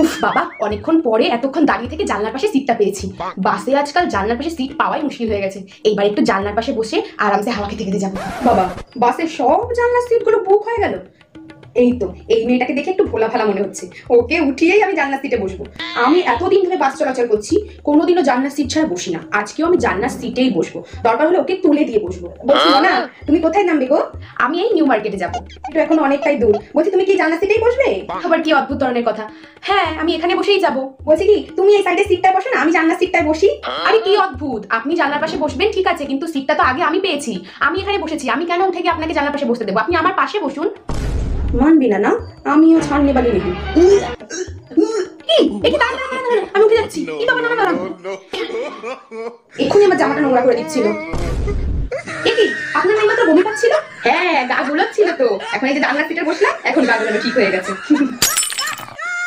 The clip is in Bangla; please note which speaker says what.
Speaker 1: উফ বাবা, অনেকক্ষণ পরে এতক্ষণ দাঁড়িয়ে থেকে জানলার পাশে সিটটা পেয়েছি। বাসে আজকাল জানলার পাশে সিট পাওয়াই মুশকিল হয়ে গেছে। এইবার একটু জানলার পাশে বসে আরামসে হাওয়া খেতে খেতে যাবো। বাবা, বাসের সব জানলার সিটগুলো বুক হয়ে গেল। এই তো, এই মেয়েটাকে দেখে একটু ভোলা ভালা মনে হচ্ছে। ওকে উঠিয়েই আমি জানলার সিটে বসবো। আমি এতদিন ধরে বাস চলাচল করছি, কোনোদিনও জানলার সিট ছাড়া বসি না। আজকেও আমি জানলার সিটেই বসবো, দরকার হলে ওকে তুলে দিয়ে বসবো। বলছি না, তুমি কোথায় নামবে গো? আমি এই নিউ মার্কেটে যাবো। এটা এখন অনেকটাই দূর। বলছি তুমি কি জানলার সিটেই বসবে? আবার কি অদ্ভুত ধরনের কথা। হ্যাঁ, আমি এখানে বসেই যাবো। বলছি কি, তুমি এই সাইডে সিটটায় বসো না, আমি জানলার সিটটায় বসি। আরে কি অদ্ভুত, আপনি জানলার পাশে বসবেন ঠিক আছে, কিন্তু সিটটা তো আগে আমি পেয়েছি। আমি এখানে বসেছি, আমি কেন উঠে গিয়ে আপনাকে জানলার পাশে বসতে দেবো? আপনি আমার পাশে বসুন। মানবি না না? আমিও ছাড়নে বাড়ি নেবি। আমি উঠে যাচ্ছি। কি বাবা, না না, এক্ষুনি আমার জামাটা নোংরা করে দিচ্ছিল। কি আপনার মেয়ে মাত্র বমি পাচ্ছিল? হ্যাঁ, গা গুলাচ্ছিল তো। এখন এই যে জানলার সিটে বসলাম, এখন গা গুলানো ঠিক হয়ে গেছে।